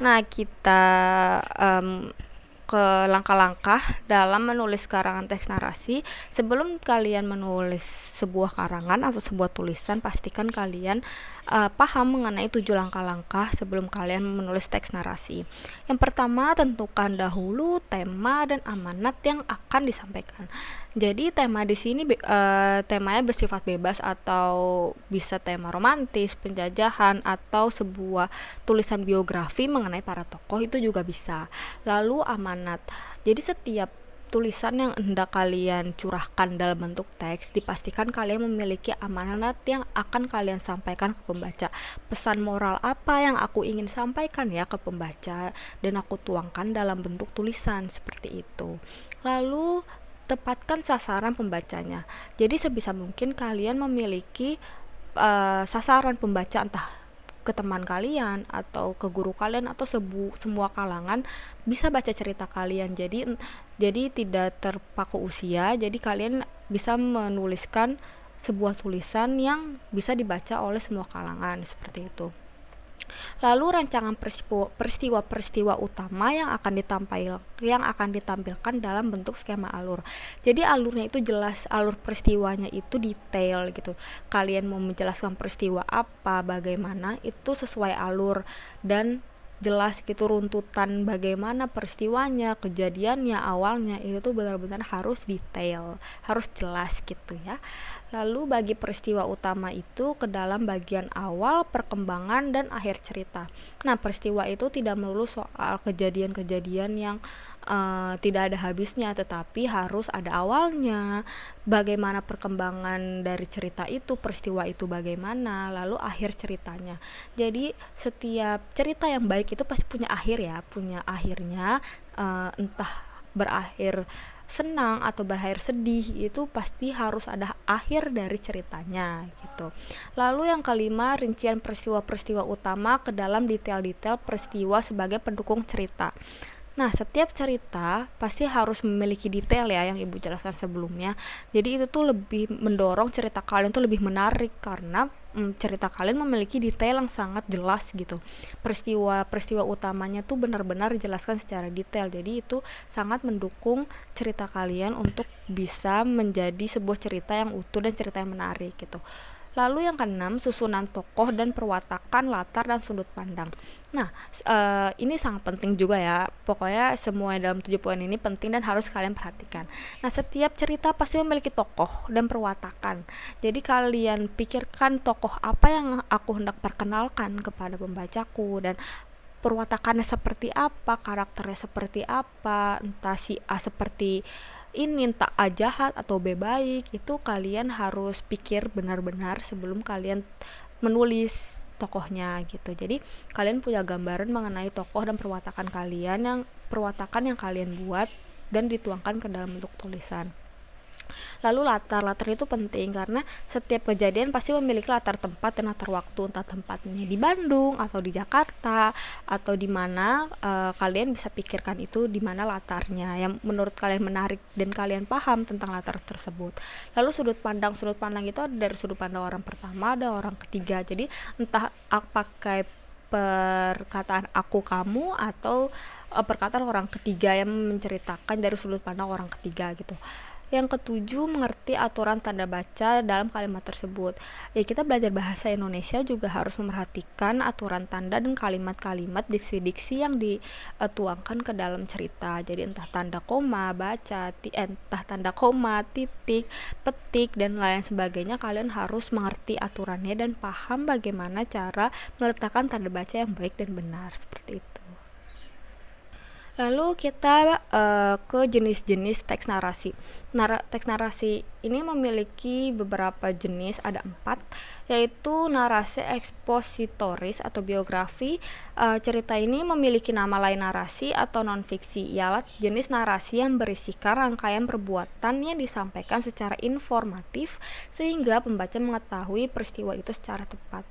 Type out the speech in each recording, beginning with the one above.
Nah, kita em, ke langkah-langkah dalam menulis karangan teks narasi. Sebelum kalian menulis sebuah karangan atau sebuah tulisan, pastikan kalian paham mengenai 7 langkah-langkah sebelum kalian menulis teks narasi. Yang pertama, tentukan dahulu tema dan amanat yang akan disampaikan. Jadi tema di sini temanya bersifat bebas, atau bisa tema romantis, penjajahan, atau sebuah tulisan biografi mengenai para tokoh, itu juga bisa. Lalu amanat. Jadi setiap tulisan yang hendak kalian curahkan dalam bentuk teks, dipastikan kalian memiliki amanat yang akan kalian sampaikan ke pembaca. Pesan moral apa yang aku ingin sampaikan ya ke pembaca, dan aku tuangkan dalam bentuk tulisan seperti itu. Lalu tepatkan sasaran pembacanya. Jadi sebisa mungkin kalian memiliki sasaran pembaca, entah ke teman kalian atau ke guru kalian atau semua kalangan bisa baca cerita kalian. Jadi tidak terpaku usia. Jadi kalian bisa menuliskan sebuah tulisan yang bisa dibaca oleh semua kalangan seperti itu. Lalu rancangan peristiwa-peristiwa utama yang akan ditampilkan dalam bentuk skema alur. Jadi alurnya itu jelas, alur peristiwanya itu detail gitu. Kalian mau menjelaskan peristiwa apa, bagaimana, itu sesuai alur dan jelas gitu, runtutan bagaimana peristiwanya, kejadiannya, awalnya, itu tuh benar-benar harus detail, harus jelas gitu ya. Lalu bagi peristiwa utama itu ke dalam bagian awal, perkembangan, dan akhir cerita. Nah, peristiwa itu tidak melulu soal kejadian-kejadian yang tidak ada habisnya, tetapi harus ada awalnya, bagaimana perkembangan dari cerita itu, peristiwa itu bagaimana, lalu akhir ceritanya. Jadi setiap cerita yang baik itu pasti punya akhir ya, punya akhirnya, entah berakhir senang atau berakhir sedih, itu pasti harus ada akhir dari ceritanya gitu. Lalu yang kelima, rincian peristiwa-peristiwa utama ke dalam detail-detail peristiwa sebagai pendukung cerita. Nah, setiap cerita pasti harus memiliki detail ya, yang Ibu jelaskan sebelumnya. Jadi itu tuh lebih mendorong cerita kalian tuh lebih menarik, karena cerita kalian memiliki detail yang sangat jelas gitu. Peristiwa-peristiwa utamanya tuh benar-benar dijelaskan secara detail. Jadi itu sangat mendukung cerita kalian untuk bisa menjadi sebuah cerita yang utuh dan cerita yang menarik gitu. Lalu yang keenam, susunan tokoh dan perwatakan, latar dan sudut pandang. Nah, ini sangat penting juga ya. Pokoknya semua dalam 7 poin ini penting dan harus kalian perhatikan. Nah, setiap cerita pasti memiliki tokoh dan perwatakan. Jadi kalian pikirkan tokoh apa yang aku hendak perkenalkan kepada pembacaku, dan perwatakannya seperti apa, karakternya seperti apa, entah si A seperti ini, entah A jahat atau B baik. Itu kalian harus pikir benar-benar sebelum kalian menulis tokohnya gitu. Jadi kalian punya gambaran mengenai tokoh dan perwatakan yang kalian buat dan dituangkan ke dalam bentuk tulisan. Lalu latar itu penting karena setiap kejadian pasti memiliki latar tempat dan latar waktu, entah tempatnya di Bandung atau di Jakarta atau di mana, kalian bisa pikirkan itu di mana latarnya yang menurut kalian menarik dan kalian paham tentang latar tersebut. Lalu sudut pandang itu ada dari sudut pandang orang pertama, ada orang ketiga. Jadi entah pakai perkataan aku kamu atau perkataan orang ketiga yang menceritakan dari sudut pandang orang ketiga gitu. Yang ketujuh, mengerti aturan tanda baca dalam kalimat tersebut. Ya, kita belajar bahasa Indonesia juga harus memerhatikan aturan tanda dan kalimat-kalimat, diksi-diksi yang dituangkan ke dalam cerita. Jadi entah tanda koma, entah tanda koma, titik, petik, dan lain sebagainya, kalian harus mengerti aturannya dan paham bagaimana cara meletakkan tanda baca yang baik dan benar, seperti itu. Lalu kita ke jenis-jenis teks narasi. Teks narasi ini memiliki beberapa jenis, ada 4, yaitu narasi ekspositoris atau biografi. Cerita ini memiliki nama lain narasi atau non-fiksi, ialah jenis narasi yang berisikan rangkaian perbuatan yang disampaikan secara informatif sehingga pembaca mengetahui peristiwa itu secara tepat.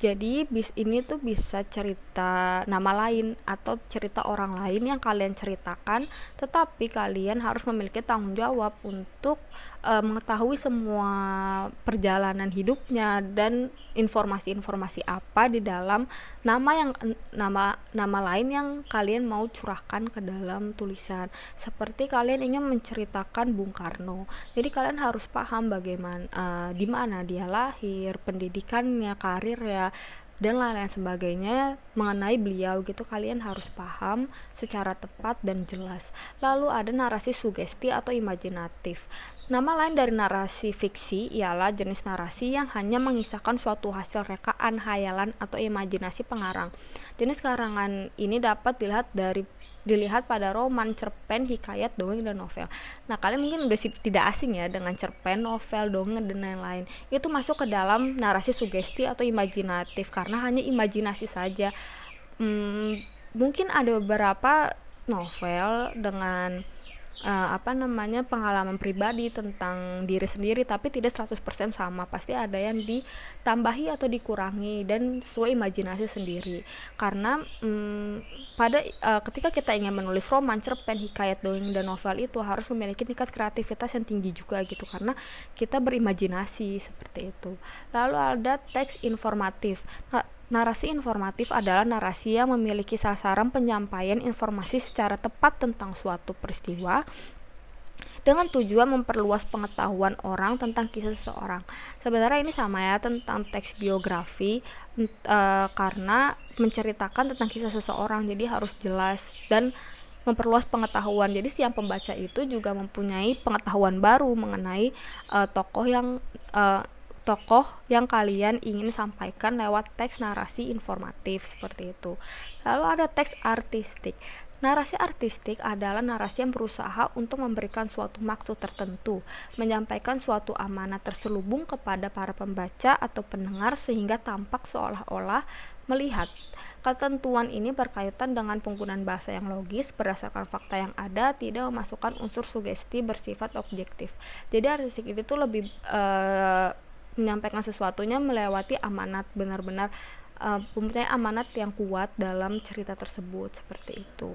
Jadi ini tuh bisa cerita nama lain atau cerita orang lain yang kalian ceritakan, tetapi kalian harus memiliki tanggung jawab untuk mengetahui semua perjalanan hidupnya dan informasi-informasi apa di dalam nama lain yang kalian mau curahkan ke dalam tulisan. Seperti kalian ingin menceritakan Bung Karno, jadi kalian harus paham bagaimana di mana dia lahir, pendidikannya, karirnya, dan lain-lain sebagainya mengenai beliau gitu. Kalian harus paham secara tepat dan jelas. Lalu ada narasi sugesti atau imajinatif. Nama lain dari narasi fiksi ialah jenis narasi yang hanya mengisahkan suatu hasil rekaan, hayalan, atau imajinasi pengarang. Jenis karangan ini dapat dilihat pada roman, cerpen, hikayat, dongeng, dan novel. Nah, kalian mungkin udah tidak asing ya dengan cerpen, novel, dongeng, dan lain-lain. Itu masuk ke dalam narasi sugesti atau imajinatif karena hanya imajinasi saja. Mungkin ada beberapa novel dengan pengalaman pribadi tentang diri sendiri, tapi tidak 100% sama. Pasti ada yang ditambahi atau dikurangi dan sesuai imajinasi sendiri. Karena ketika kita ingin menulis roman, cerpen, hikayat, dongeng, dan novel itu harus memiliki tingkat kreativitas yang tinggi juga gitu, karena kita berimajinasi seperti itu. Lalu ada teks informatif. Narasi informatif adalah narasi yang memiliki sasaran penyampaian informasi secara tepat tentang suatu peristiwa dengan tujuan memperluas pengetahuan orang tentang kisah seseorang. Sebenarnya ini sama ya tentang teks biografi, karena menceritakan tentang kisah seseorang, jadi harus jelas dan memperluas pengetahuan. Jadi si yang pembaca itu juga mempunyai pengetahuan baru mengenai tokoh yang kalian ingin sampaikan lewat teks narasi informatif seperti itu. Lalu ada teks artistik. Narasi artistik adalah narasi yang berusaha untuk memberikan suatu maksud tertentu, menyampaikan suatu amanat terselubung kepada para pembaca atau pendengar sehingga tampak seolah-olah melihat. Ketentuan ini berkaitan dengan penggunaan bahasa yang logis berdasarkan fakta yang ada, tidak memasukkan unsur sugesti bersifat objektif. Jadi artistik itu lebih menyampaikan sesuatunya melewati amanat, benar-benar mempunyai amanat yang kuat dalam cerita tersebut seperti itu.